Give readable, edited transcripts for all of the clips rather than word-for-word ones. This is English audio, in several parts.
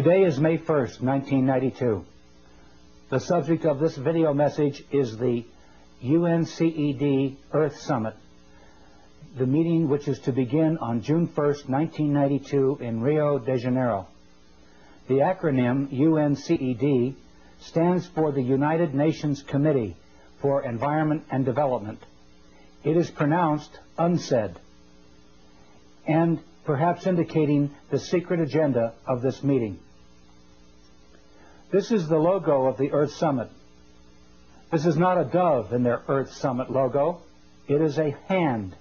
Today is May 1st, 1992. The subject of this video message is the UNCED Earth Summit, the meeting which is to begin on June 1st, 1992 in Rio de Janeiro. The acronym UNCED stands for the United Nations Committee for Environment and Development. It is pronounced UNCED, and perhaps indicating the secret agenda of this meeting. This is the logo of the Earth Summit. This is not a dove in their Earth Summit logo. It is a hand,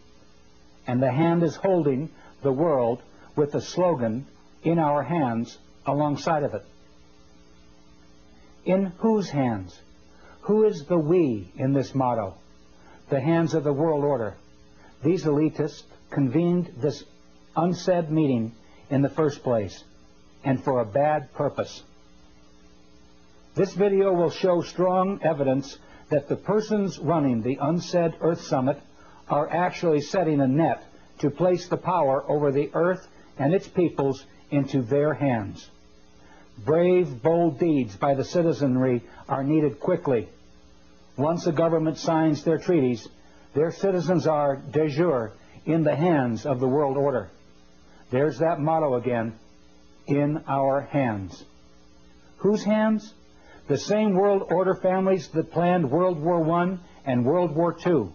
and the hand is holding the world with the slogan, "In our hands," alongside of it. In whose hands? Who is the we in this motto? The hands of the world order. These elitists convened this UNCED meeting in the first place, and for a bad purpose. This video will show strong evidence that the persons running the UNCED Earth Summit are actually setting a net to place the power over the Earth and its peoples into their hands. Brave, bold deeds by the citizenry are needed quickly. Once a government signs their treaties, their citizens are de jure in the hands of the world order. There's that motto again, in our hands. Whose hands? The same world order families that planned World War I and World War II,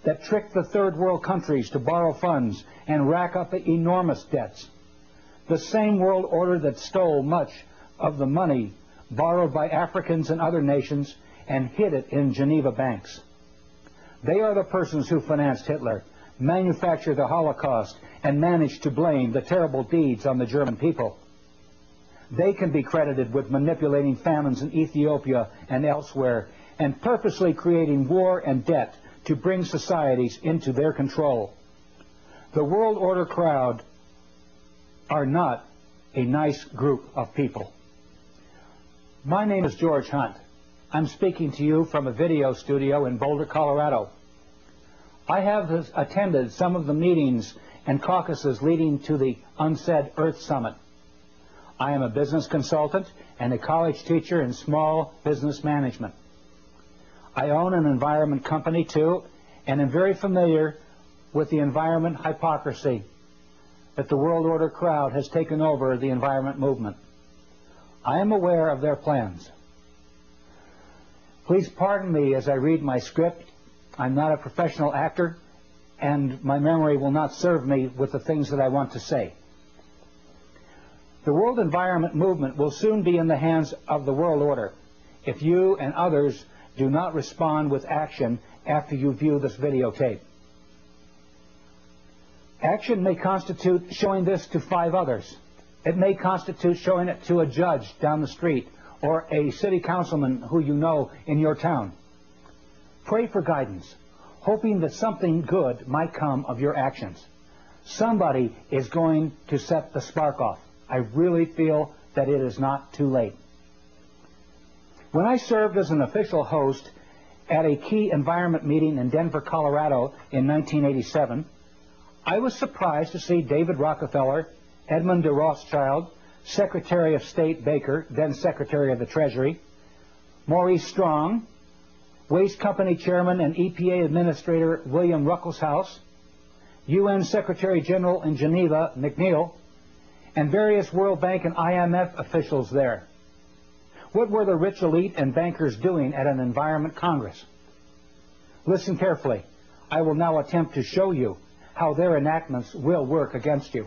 that tricked the third world countries to borrow funds and rack up enormous debts. The same world order that stole much of the money borrowed by Africans and other nations and hid it in Geneva banks. They are the persons who financed Hitler, manufactured the Holocaust, and managed to blame the terrible deeds on the German people. They can be credited with manipulating famines in Ethiopia and elsewhere, and purposely creating war and debt to bring societies into their control. The world order crowd are not a nice group of people. My name is George Hunt. I'm speaking to you from a video studio in Boulder, Colorado. I have attended some of the meetings and caucuses leading to the UNCED Earth Summit. I am a business consultant and a college teacher in small business management. I own an environment company too, and am very familiar with the environment hypocrisy that the world order crowd has taken over the environment movement. I am aware of their plans. Please pardon me as I read my script. I'm not a professional actor, and my memory will not serve me with the things that I want to say. The world environment movement will soon be in the hands of the world order if you and others do not respond with action after you view this videotape. Action may constitute showing this to 5 others. It may constitute showing it to a judge down the street or a city councilman who you know in your town. Pray for guidance, hoping that something good might come of your actions. Somebody is going to set the spark off. I really feel that it is not too late. When I served as an official host at a key environment meeting in Denver, Colorado in 1987, I was surprised to see David Rockefeller, Edmund de Rothschild, Secretary of State Baker, then Secretary of the Treasury, Maurice Strong, Waste Company Chairman and EPA Administrator William Ruckelshaus, UN Secretary General in Geneva McNeil, and various World Bank and IMF officials there. What were the rich elite and bankers doing at an environment congress? Listen carefully. I will now attempt to show you how their enactments will work against you.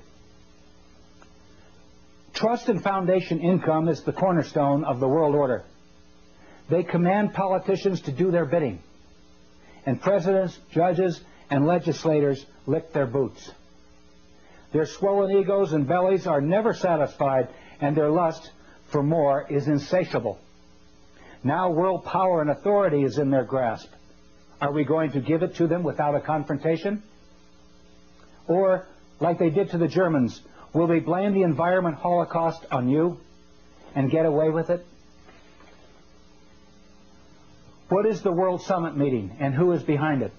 Trust and foundation income is the cornerstone of the world order. They command politicians to do their bidding, and presidents, judges, and legislators lick their boots. Their swollen egos and bellies are never satisfied, and their lust for more is insatiable. Now world power and authority is in their grasp. Are we going to give it to them without a confrontation? Or, like they did to the Germans, will they blame the environment holocaust on you and get away with it? What is the World Summit meeting, and who is behind it?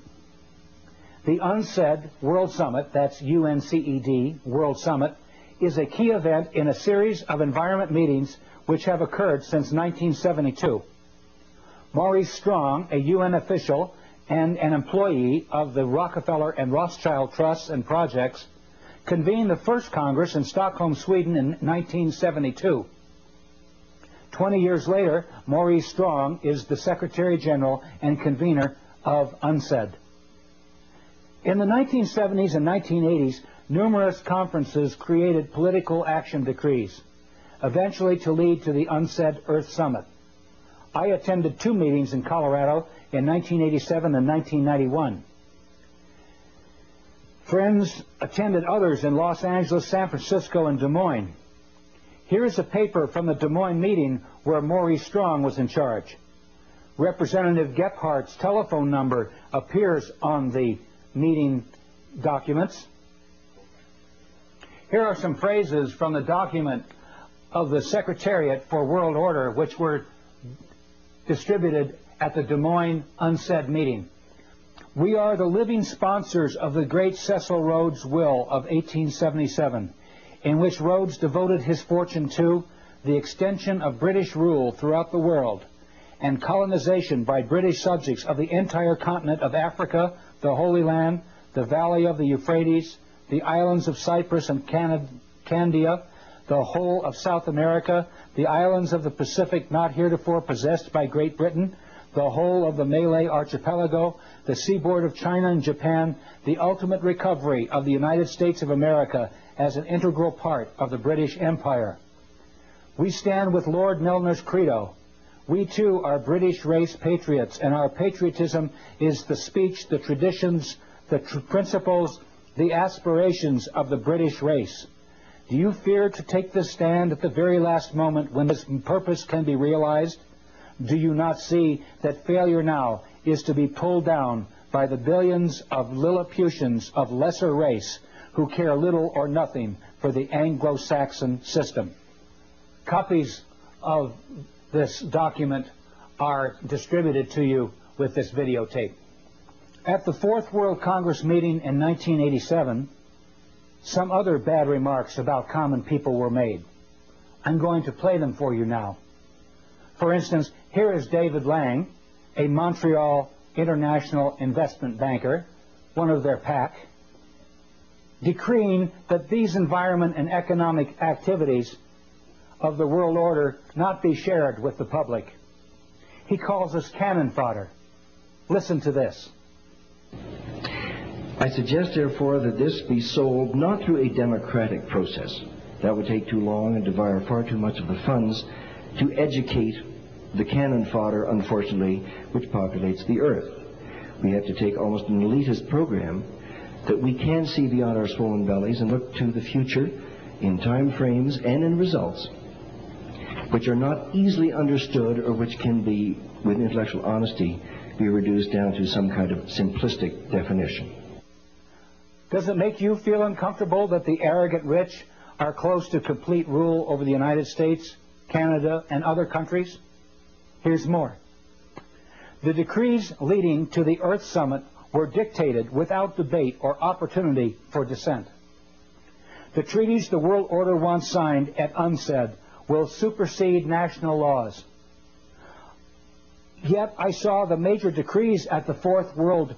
The UNCED World Summit, that's UNCED World Summit, is a key event in a series of environment meetings which have occurred since 1972. Maurice Strong, a UN official and an employee of the Rockefeller and Rothschild Trusts and Projects, convened the first Congress in Stockholm, Sweden in 1972. 20 years later, Maurice Strong is the Secretary General and convener of UNCED. In the 1970s and 1980s, numerous conferences created political action decrees, eventually to lead to the UNCED Earth Summit. I attended 2 meetings in Colorado in 1987 and 1991. Friends attended others in Los Angeles, San Francisco, and Des Moines. Here is a paper from the Des Moines meeting where Maurice Strong was in charge. Representative Gephardt's telephone number appears on the meeting documents. Here are some phrases from the document of the Secretariat for World Order, which were distributed at the Des Moines UNCED meeting. We are the living sponsors of the great Cecil Rhodes' will of 1877, in which Rhodes devoted his fortune to the extension of British rule throughout the world and colonization by British subjects of the entire continent of Africa, the Holy Land, the valley of the Euphrates, the islands of Cyprus and Candia, the whole of South America, the islands of the Pacific not heretofore possessed by Great Britain, the whole of the Malay Archipelago, the seaboard of China and Japan, the ultimate recovery of the United States of America as an integral part of the British Empire. We stand with Lord Milner's credo. We too are British race patriots, and our patriotism is the speech, the traditions, the principles, the aspirations of the British race. Do you fear to take this stand at the very last moment when this purpose can be realized? Do you not see that failure now is to be pulled down by the billions of Lilliputians of lesser race who care little or nothing for the Anglo-Saxon system? Copies of this document are distributed to you with this videotape. At the Fourth World Congress meeting in 1987, some other bad remarks about common people were made. I'm going to play them for you now. For instance, here is David Lang, a Montreal international investment banker, one of their pack, decreeing that these environment and economic activities of the world order not be shared with the public. He calls us cannon fodder. Listen to this. I suggest, therefore, that this be sold not through a democratic process. That would take too long and devour far too much of the funds to educate the cannon fodder, unfortunately, which populates the earth. We have to take almost an elitist program that we can see beyond our swollen bellies and look to the future in time frames and in results which are not easily understood or which can be, with intellectual honesty, be reduced down to some kind of simplistic definition. Does it make you feel uncomfortable that the arrogant rich are close to complete rule over the United States, Canada, and other countries? Here's more. The decrees leading to the Earth Summit were dictated without debate or opportunity for dissent. The treaties the world order wants signed at UNCED will supersede national laws. Yet I saw the major decrees at the Fourth World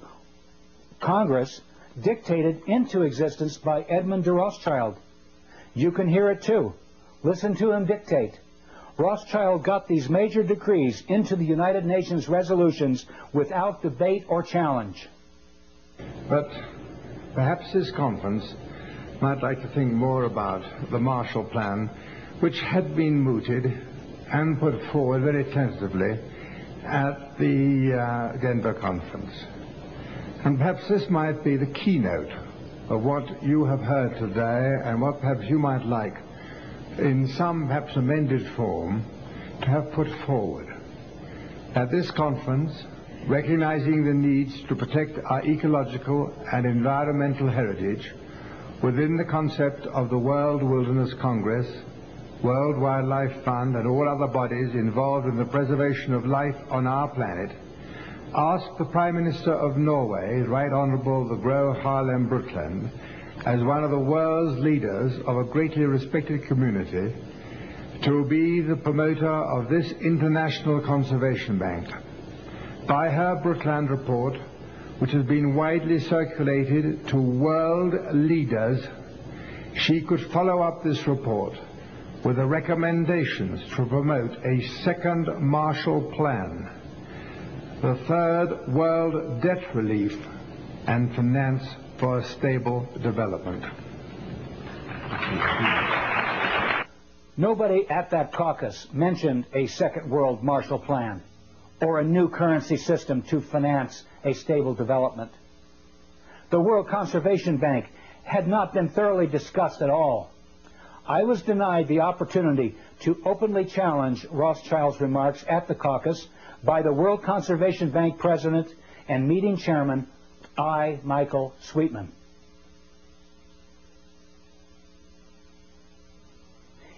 Congress dictated into existence by Edmund de Rothschild. You can hear it too. Listen to him dictate. Rothschild got these major decrees into the United Nations resolutions without debate or challenge. But perhaps this conference might like to think more about the Marshall Plan, which had been mooted and put forward very tentatively at the Denver conference. And perhaps this might be the keynote of what you have heard today and what perhaps you might like in some perhaps amended form to have put forward. At this conference, recognizing the needs to protect our ecological and environmental heritage within the concept of the World Wilderness Congress, World Wildlife Fund, and all other bodies involved in the preservation of life on our planet, asked the Prime Minister of Norway, Right Honourable the Gro Harlem Brundtland, as one of the world's leaders of a greatly respected community, to be the promoter of this International Conservation Bank. By her Brookland report, which has been widely circulated to world leaders, she could follow up this report with the recommendations to promote a second Marshall Plan, the third world debt relief, and finance for a stable development. Nobody at that caucus mentioned a second world Marshall Plan or a new currency system to finance a stable development. The World Conservation Bank had not been thoroughly discussed at all. I was denied the opportunity to openly challenge Rothschild's remarks at the caucus by the World Conservation Bank president and meeting chairman, I. Michael Sweetman.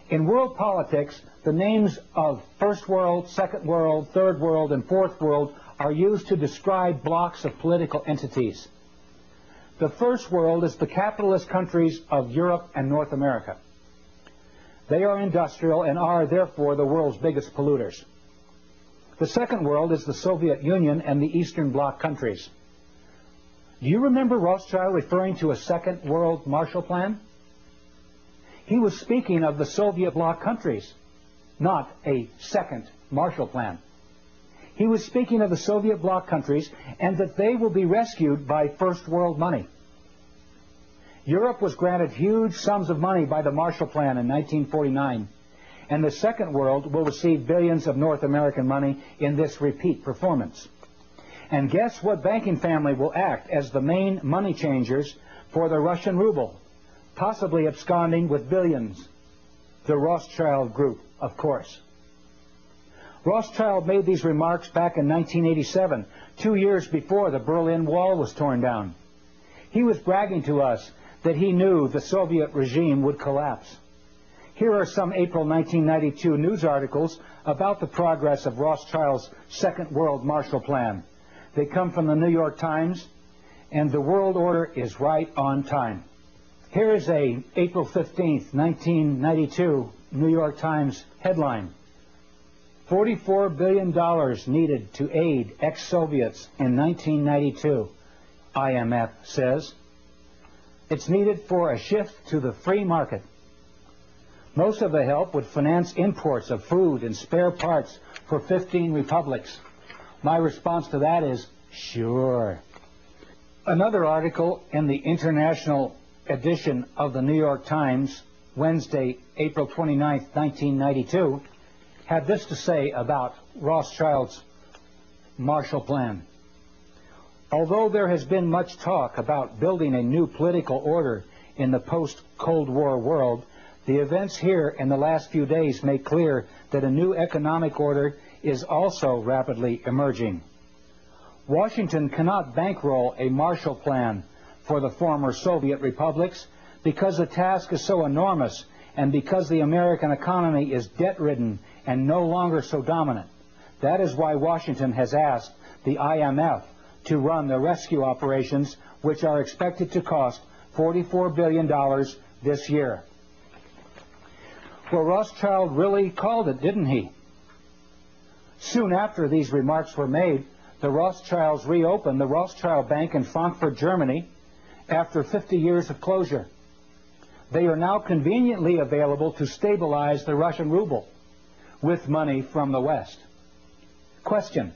In world politics, the names of First World, Second World, Third World, and Fourth World are used to describe blocks of political entities. The First World is the capitalist countries of Europe and North America. They are industrial and are, therefore, the world's biggest polluters. The Second World is the Soviet Union and the Eastern Bloc countries. Do you remember Rothschild referring to a Second World Marshall Plan? He was speaking of the Soviet bloc countries, not a second Marshall Plan. He was speaking of the Soviet bloc countries and that they will be rescued by First World money. Europe was granted huge sums of money by the Marshall Plan in 1949, and the Second World will receive billions of North American money in this repeat performance. And guess what banking family will act as the main money changers for the Russian ruble, possibly absconding with billions? The Rothschild Group, of course. Rothschild made these remarks back in 1987, 2 years before the Berlin Wall was torn down. He was bragging to us that he knew the Soviet regime would collapse. Here are some April 1992 news articles about the progress of Rothschild's Second World Marshall Plan. They come from the New York Times, and the world order is right on time. Here is a April 15th, 1992 New York Times headline. $44 billion needed to aid ex-Soviets in 1992, IMF says. It's needed for a shift to the free market. Most of the help would finance imports of food and spare parts for 15 republics. My response to that is, sure. Another article in the international edition of the New York Times, Wednesday, April 29, 1992, had this to say about Rothschild's Marshall Plan. Although there has been much talk about building a new political order in the post-Cold War world, the events here in the last few days make clear that a new economic order is also rapidly emerging. Washington cannot bankroll a Marshall Plan for the former Soviet republics because the task is so enormous and because the American economy is debt-ridden and no longer so dominant. That is why Washington has asked the IMF to run the rescue operations, which are expected to cost $44 billion this year. Well, Rothschild really called it, didn't he? Soon after these remarks were made, the Rothschilds reopened the Rothschild Bank in Frankfurt, Germany, after 50 years of closure. They are now conveniently available to stabilize the Russian ruble with money from the West. Question: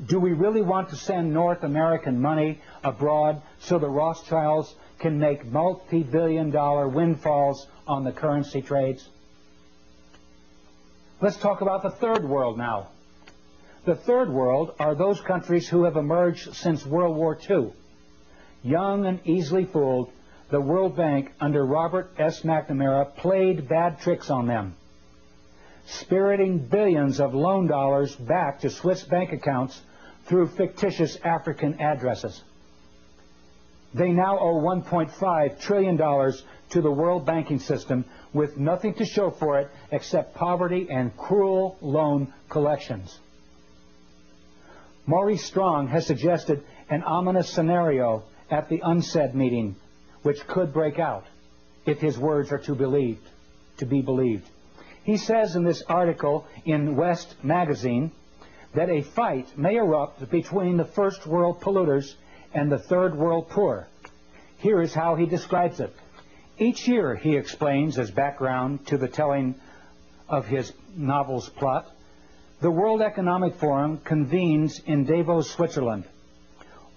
do we really want to send North American money abroad so the Rothschilds can make multi-billion-dollar windfalls on the currency trades? Let's talk about the Third World now. The Third World are those countries who have emerged since World War II. Young and easily fooled, the World Bank under Robert S. McNamara played bad tricks on them, spiriting billions of loan dollars back to Swiss bank accounts through fictitious African addresses. They now owe $1.5 trillion to the world banking system with nothing to show for it except poverty and cruel loan collections. Maurice Strong has suggested an ominous scenario at the UNCED meeting, which could break out if his words are to be believed. He says in this article in West magazine that a fight may erupt between the first world polluters and the third world poor. Here is how he describes it. Each year, he explains as background to the telling of his novel's plot, the World Economic Forum convenes in Davos, Switzerland.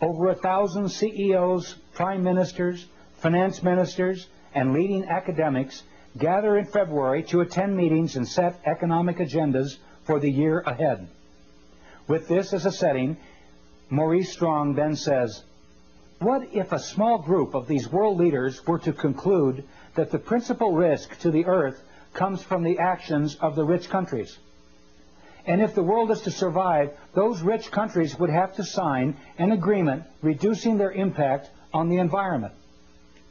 Over 1,000 CEOs, prime ministers, finance ministers, and leading academics gather in February to attend meetings and set economic agendas for the year ahead. With this as a setting, Maurice Strong then says, what if a small group of these world leaders were to conclude that the principal risk to the earth comes from the actions of the rich countries? And if the world is to survive, those rich countries would have to sign an agreement reducing their impact on the environment.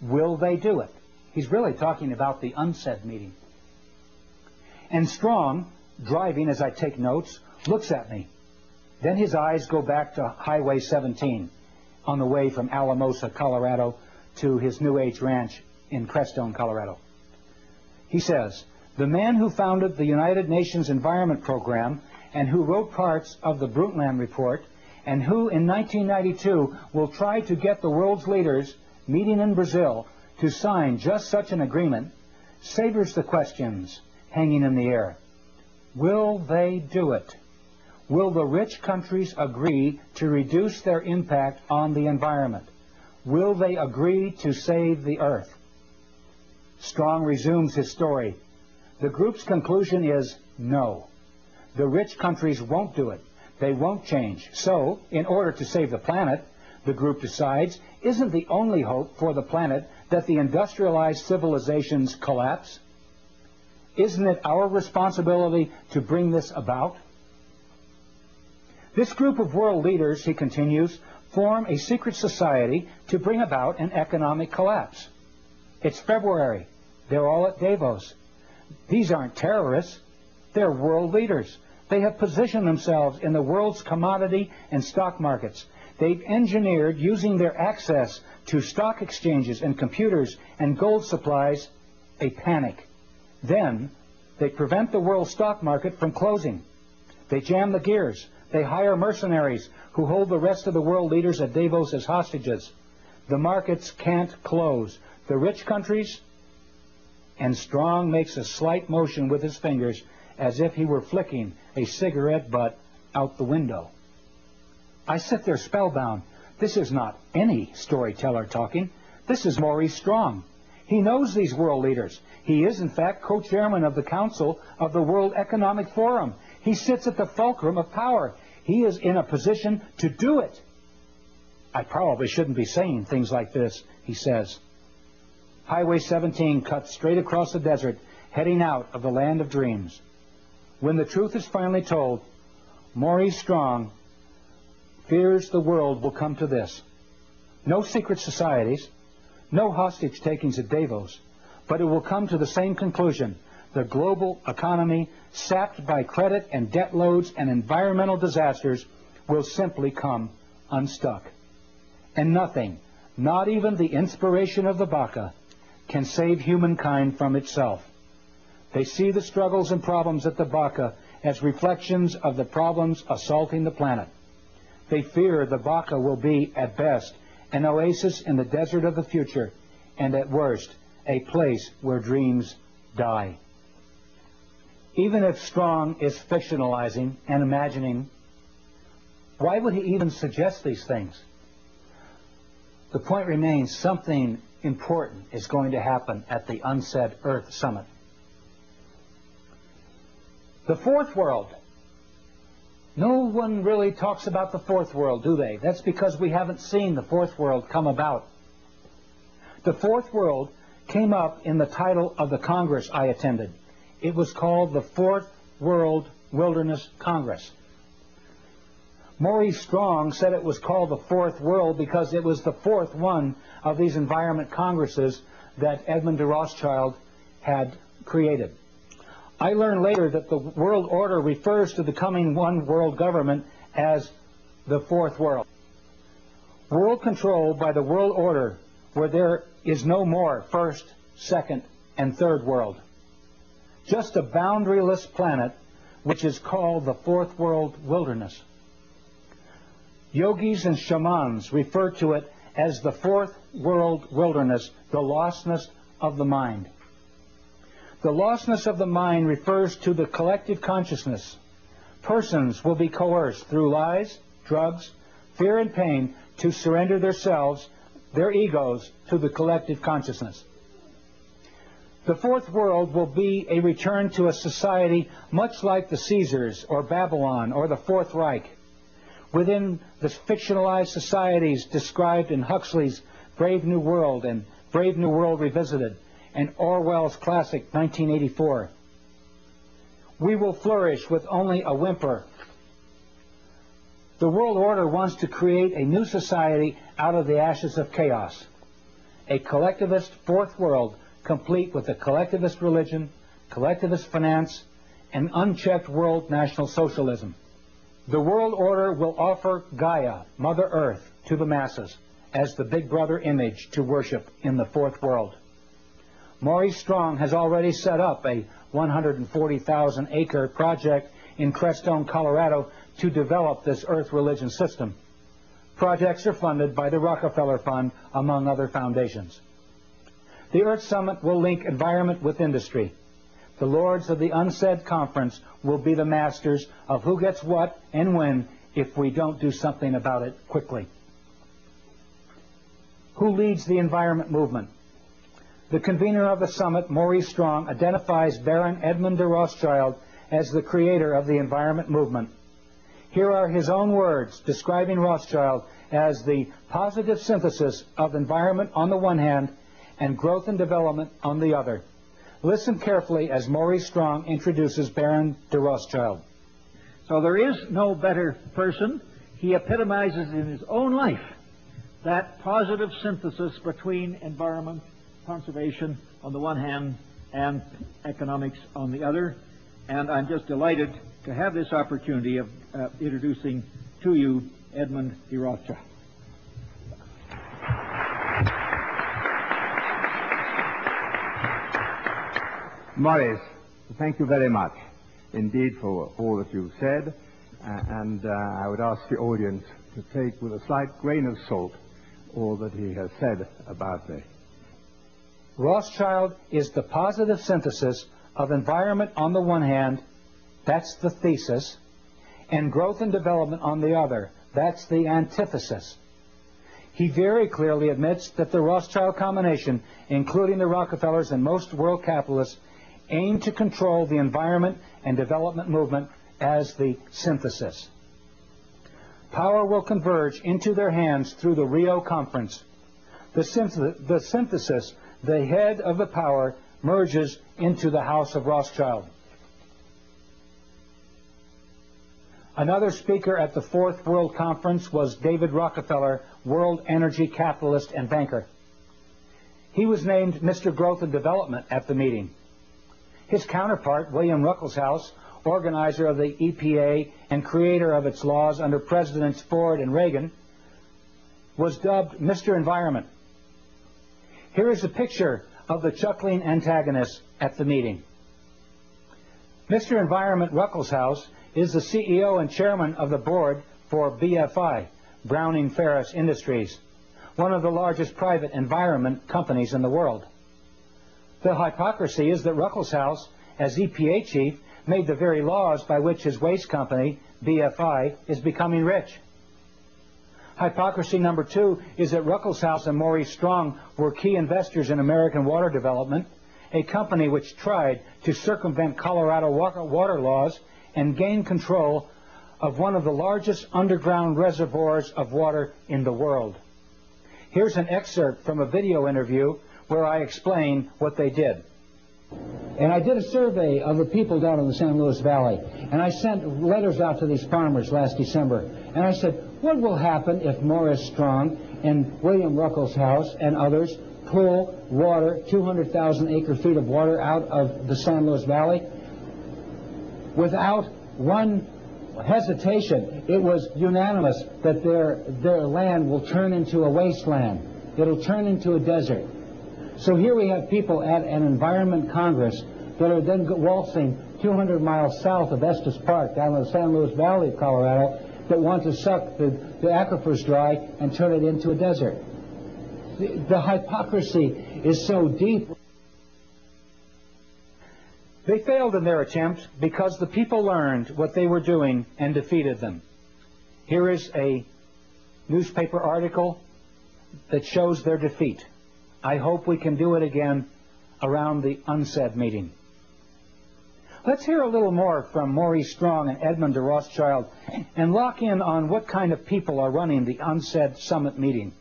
Will they do it? He's really talking about the UNCED meeting. And Strong, driving as I take notes, looks at me. Then his eyes go back to Highway 17 on the way from Alamosa, Colorado to his New Age ranch in Crestone, Colorado. He says, the man who founded the United Nations Environment Program and who wrote parts of the Brundtland Report and who in 1992 will try to get the world's leaders meeting in Brazil to sign just such an agreement savors the questions hanging in the air. Will they do it? Will the rich countries agree to reduce their impact on the environment? Will they agree to save the earth? Strong resumes his story. The group's conclusion is no. The rich countries won't do it. They won't change. So, in order to save the planet, the group decides, isn't the only hope for the planet that the industrialized civilizations collapse? Isn't it our responsibility to bring this about? This group of world leaders, he continues, form a secret society to bring about an economic collapse. It's February. They're all at Davos. These aren't terrorists. They're world leaders. They have positioned themselves in the world's commodity and stock markets. They've engineered, using their access to stock exchanges and computers and gold supplies, a panic. Then they prevent the world stock market from closing. They jam the gears. They hire mercenaries who hold the rest of the world leaders at Davos as hostages. The markets can't close. The rich countries, and Strong makes a slight motion with his fingers as if he were flicking a cigarette butt out the window. I sit there spellbound. This is not any storyteller talking. This is Maurice Strong. He knows these world leaders. He is, in fact, co-chairman of the Council of the World Economic Forum. He sits at the fulcrum of power. He is in a position to do it. I probably shouldn't be saying things like this, he says. Highway 17 cuts straight across the desert, heading out of the land of dreams. When the truth is finally told, Maurice Strong fears the world will come to this. No secret societies, no hostage takings at Davos, but it will come to the same conclusion. The global economy, sapped by credit and debt loads and environmental disasters, will simply come unstuck. And nothing, not even the inspiration of the Baka, can save humankind from itself. They see the struggles and problems at the Baka as reflections of the problems assaulting the planet. They fear the Baka will be, at best, an oasis in the desert of the future, and at worst, a place where dreams die. Even if Strong is fictionalizing and imagining, why would he even suggest these things? The point remains, something important is going to happen at the UNCED Earth Summit. The fourth world. No one really talks about the fourth world, do they? That's because we haven't seen the fourth world come about. The fourth world came up in the title of the Congress I attended. It was called the Fourth World Wilderness Congress. Maurice Strong said it was called the Fourth World because it was the fourth one of these environment congresses that Edmund de Rothschild had created. I learned later that the world order refers to the coming one world government as the Fourth World. World control by the world order where there is no more first, second, and third world. Just a boundaryless planet which is called the fourth world wilderness. Yogis and shamans refer to it as the fourth world wilderness, the lostness of the mind. The lostness of the mind refers to the collective consciousness. Persons will be coerced through lies, drugs, fear, and pain to surrender themselves, their egos, to the collective consciousness. The fourth world will be a return to a society much like the Caesars or Babylon or the Fourth Reich. Within the fictionalized societies described in Huxley's Brave New World and Brave New World Revisited and Orwell's classic 1984, we will flourish with only a whimper. The world order wants to create a new society out of the ashes of chaos, a collectivist fourth world complete with a collectivist religion, collectivist finance, and unchecked world national socialism. The world order will offer Gaia, Mother Earth, to the masses as the Big Brother image to worship in the fourth world. Maurice Strong has already set up a 140,000-acre project in Crestone, Colorado, to develop this Earth religion system. Projects are funded by the Rockefeller Fund, among other foundations. The Earth Summit will link environment with industry. The lords of the UNCED conference will be the masters of who gets what and when if we don't do something about it quickly. Who leads the environment movement? The convener of the summit, Maurice Strong, identifies Baron Edmund de Rothschild as the creator of the environment movement. Here are his own words describing Rothschild as the positive synthesis of environment on the one hand and growth and development on the other. Listen carefully as Maurice Strong introduces Baron de Rothschild. So there is no better person. He epitomizes in his own life that positive synthesis between environment, conservation on the one hand, and economics on the other. And I'm just delighted to have this opportunity of introducing to you Edmund de Rothschild. Maurice, thank you very much indeed for all that you've said, and I would ask the audience to take with a slight grain of salt all that he has said about me. Rothschild is the positive synthesis of environment on the one hand, that's the thesis, and growth and development on the other, that's the antithesis. He very clearly admits that the Rothschild combination, including the Rockefellers and most world capitalists, aim to control the environment and development movement as the synthesis. Power will converge into their hands through the Rio Conference. The synthesis, the head of the power, merges into the House of Rothschild. Another speaker at the Fourth World Conference was David Rockefeller, world energy capitalist and banker. He was named Mr. Growth and Development at the meeting. His counterpart, William Ruckelshaus, organizer of the EPA and creator of its laws under Presidents Ford and Reagan, was dubbed Mr. Environment. Here is a picture of the chuckling antagonist at the meeting. Mr. Environment Ruckelshaus is the CEO and chairman of the board for BFI, Browning Ferris Industries, one of the largest private environment companies in the world. The hypocrisy is that Ruckelshaus, as EPA chief, made the very laws by which his waste company, BFI, is becoming rich. Hypocrisy number two is that Ruckelshaus and Maurice Strong were key investors in American Water Development, a company which tried to circumvent Colorado water laws and gain control of one of the largest underground reservoirs of water in the world. Here's an excerpt from a video interview where I explain what they did. And I did a survey of the people down in the San Luis Valley, and I sent letters out to these farmers last December, and I said, what will happen if Maurice Strong and William Ruckelshaus and others pull water, 200,000 acre-feet of water out of the San Luis Valley? Without one hesitation, it was unanimous that their land will turn into a wasteland. it'll turn into a desert. So here we have people at an environment congress that are then waltzing 200 miles south of Estes Park down in the San Luis Valley of Colorado that want to suck the aquifers dry and turn it into a desert. The hypocrisy is so deep. They failed in their attempt because the people learned what they were doing and defeated them. Here is a newspaper article that shows their defeat. I hope we can do it again around the UNCED meeting. Let's hear a little more from Maurice Strong and Edmund de Rothschild and lock in on what kind of people are running the UNCED Summit meeting.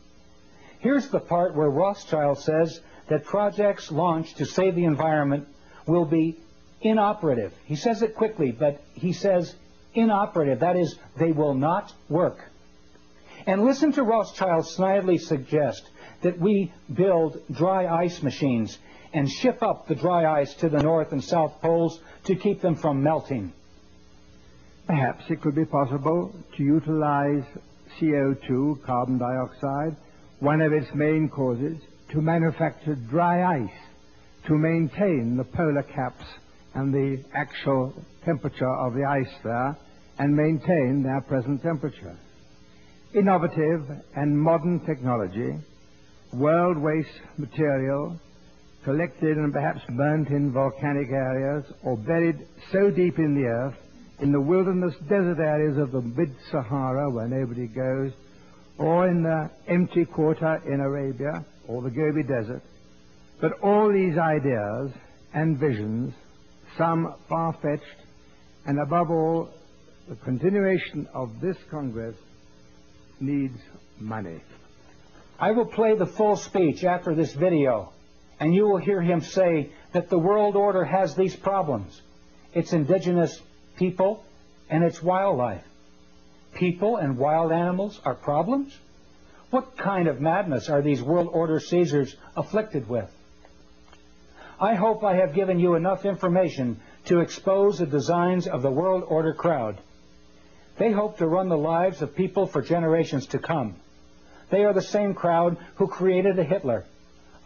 Here's the part where Rothschild says that projects launched to save the environment will be inoperative. He says it quickly, but he says inoperative. That is, they will not work. And listen to Rothschild snidely suggest that we build dry ice machines and ship up the dry ice to the North and South poles to keep them from melting. Perhaps it could be possible to utilize CO2, carbon dioxide, one of its main causes, to manufacture dry ice, to maintain the polar caps and the actual temperature of the ice there, and maintain their present temperature. Innovative and modern technology, world waste material, collected and perhaps burnt in volcanic areas or buried so deep in the earth, in the wilderness desert areas of the mid-Sahara where nobody goes, or in the empty quarter in Arabia or the Gobi Desert. But all these ideas and visions, some far-fetched, and above all, the continuation of this Congress needs money. I will play the full speech after this video, and you will hear him say that the world order has these problems. Its indigenous people and its wildlife. People and wild animals are problems? What kind of madness are these world order Caesars afflicted with? I hope I have given you enough information to expose the designs of the world order crowd. They hope to run the lives of people for generations to come. They are the same crowd who created a Hitler,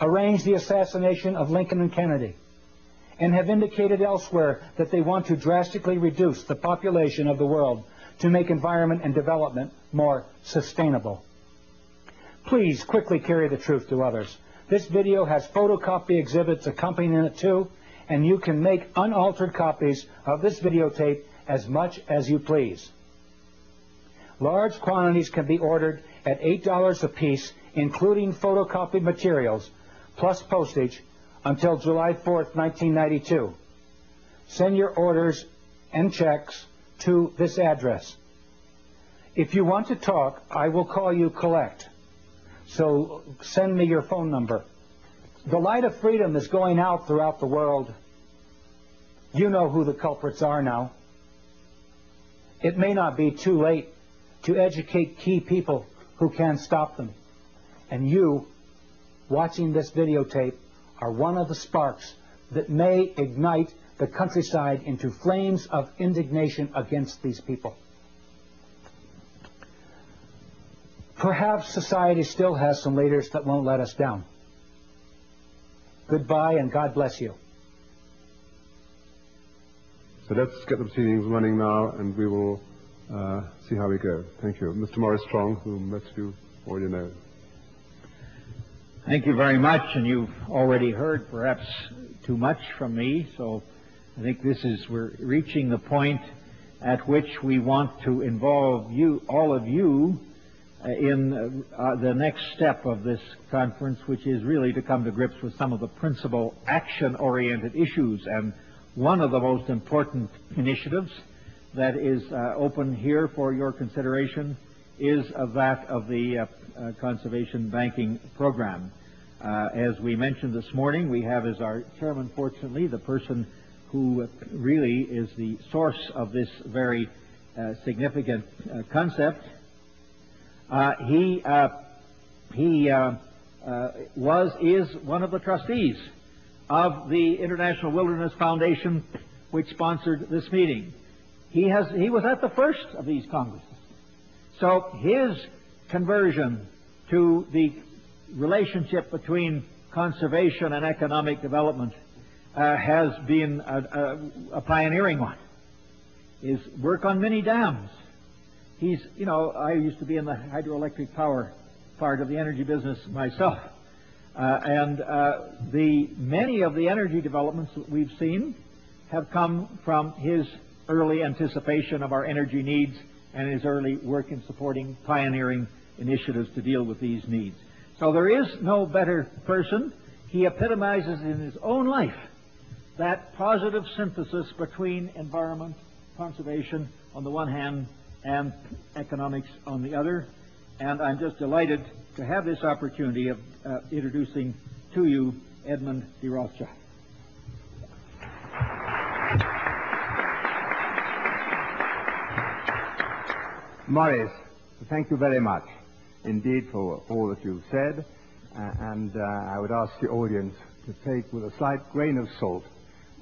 arranged the assassination of Lincoln and Kennedy, and have indicated elsewhere that they want to drastically reduce the population of the world to make environment and development more sustainable. Please quickly carry the truth to others. This video has photocopy exhibits accompanying it too, and you can make unaltered copies of this videotape as much as you please. Large quantities can be ordered at $8 a piece, including photocopied materials, plus postage, until July 4th, 1992. Send your orders and checks to this address. If you want to talk, I will call you collect. So send me your phone number. The light of freedom is going out throughout the world. You know who the culprits are now. It may not be too late to educate key people who can stop them. And you, watching this videotape, are one of the sparks that may ignite the countryside into flames of indignation against these people. Perhaps society still has some leaders that won't let us down. Goodbye and God bless you. So let's get the proceedings running now, and we will see how we go. Thank you. Mr. Maurice Strong, whom most of you already know. Thank you very much, and you've already heard perhaps too much from me, so I think we're reaching the point at which we want to involve you, all of you, in the next step of this conference, which is really to come to grips with some of the principal action-oriented issues. And one of the most important initiatives that is open here for your consideration is that of the Conservation Banking Program. As we mentioned this morning, we have as our chairman, fortunately, the person who really is the source of this very significant concept. He is one of the trustees of the International Wilderness Foundation, which sponsored this meeting. He was at the first of these congresses. So his conversion to the relationship between conservation and economic development has been a pioneering one. His work on mini dams. I used to be in the hydroelectric power part of the energy business myself. Many of the energy developments that we've seen have come from his early anticipation of our energy needs and his early work in supporting pioneering initiatives to deal with these needs. So there is no better person. He epitomizes in his own life that positive synthesis between environment, conservation on the one hand, and economics on the other. And I'm just delighted to have this opportunity of introducing to you Edmund de Rothschild. Morris, thank you very much indeed for all that you've said, and I would ask the audience to take with a slight grain of salt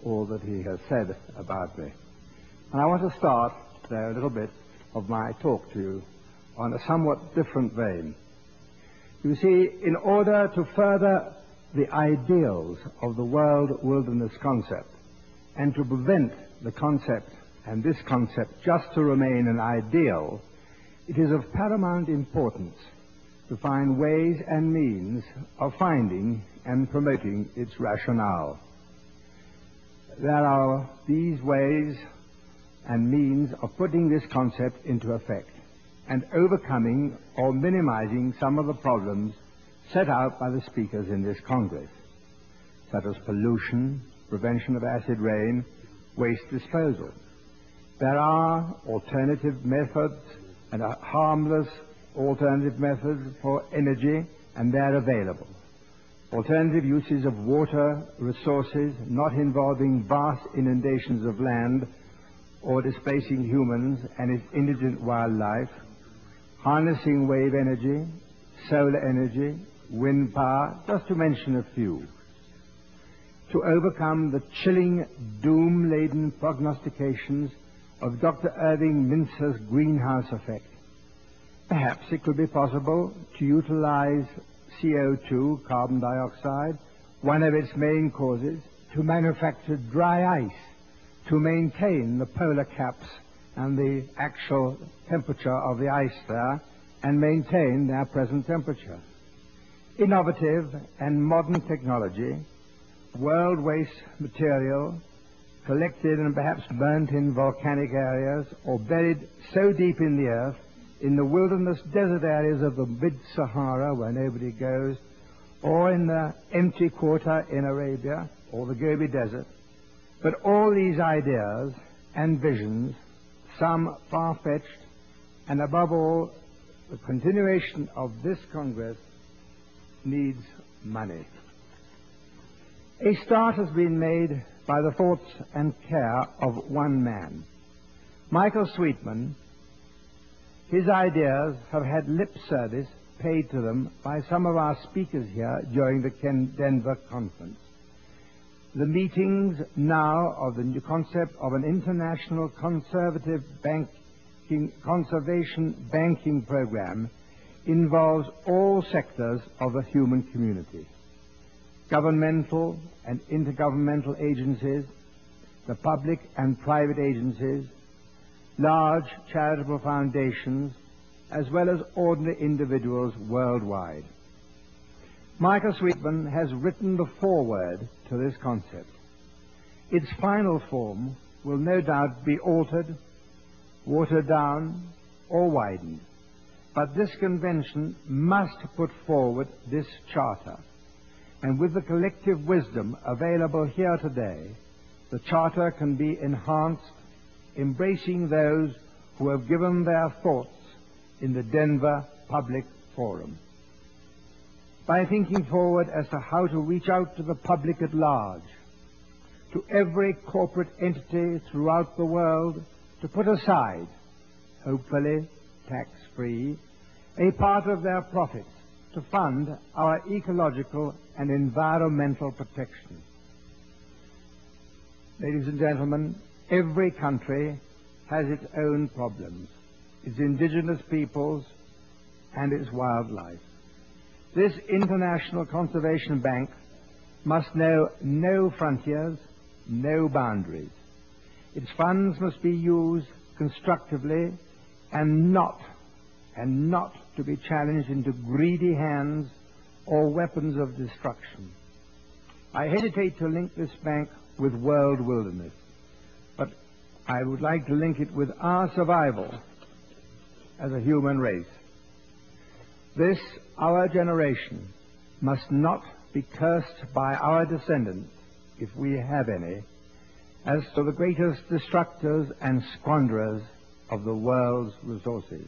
all that he has said about me. And I want to start there a little bit of my talk to you on a somewhat different vein. You see, in order to further the ideals of the world wilderness concept and to prevent the concept and this concept just to remain an ideal, it is of paramount importance to find ways and means of finding and promoting its rationale. There are these ways and means of putting this concept into effect and overcoming or minimizing some of the problems set out by the speakers in this Congress, such as pollution, prevention of acid rain, waste disposal. There are alternative methods and harmless alternative methods for energy, and they're available. Alternative uses of water resources not involving vast inundations of land or displacing humans and its indigent wildlife, harnessing wave energy, solar energy, wind power, just to mention a few. To overcome the chilling, doom-laden prognostications of Dr. Irving Mintzer's greenhouse effect, perhaps it could be possible to utilize CO2, carbon dioxide, one of its main causes, to manufacture dry ice, to maintain the polar caps and the actual temperature of the ice there, and maintain their present temperature. Innovative and modern technology, world waste material, collected and perhaps burnt in volcanic areas or buried so deep in the earth, in the wilderness desert areas of the mid-Sahara where nobody goes, or in the empty quarter in Arabia or the Gobi Desert. But all these ideas and visions, some far-fetched, and above all, the continuation of this Congress needs money. A start has been made by the thoughts and care of one man. Michael Sweetman. His ideas have had lip service paid to them by some of our speakers here during the Denver conference. The meetings now of the new concept of an international conservation banking program involves all sectors of the human community. Governmental and intergovernmental agencies, the public and private agencies, large charitable foundations, as well as ordinary individuals worldwide. Michael Sweetman has written the foreword to this concept. Its final form will no doubt be altered, watered down, or widened. But this convention must put forward this charter. And with the collective wisdom available here today, the charter can be enhanced, embracing those who have given their thoughts in the Denver Public Forum. By thinking forward as to how to reach out to the public at large, to every corporate entity throughout the world, to put aside, hopefully tax-free, a part of their profits to fund our ecological and environmental protection. Ladies and gentlemen, every country has its own problems, its indigenous peoples and its wildlife. This International Conservation Bank must know no frontiers, no boundaries. Its funds must be used constructively and not to be challenged into greedy hands or weapons of destruction. I hesitate to link this bank with world wilderness, but I would like to link it with our survival as a human race. This, our generation, must not be cursed by our descendants, if we have any, as to the greatest destructors and squanderers of the world's resources.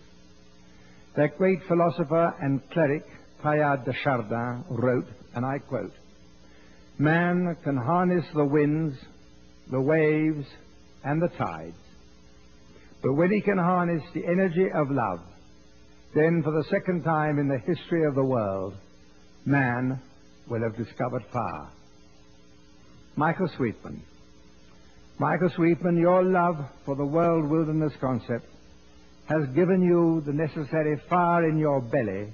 That great philosopher and cleric, Teilhard de Chardin, wrote, and I quote, "Man can harness the winds, the waves, and the tides. But when he can harness the energy of love, then for the second time in the history of the world, man will have discovered fire." Michael Sweetman. Michael Sweetman, your love for the world wilderness concept has given you the necessary fire in your belly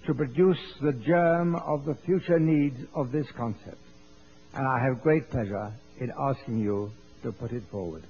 to produce the germ of the future needs of this concept. And I have great pleasure in asking you to put it forward.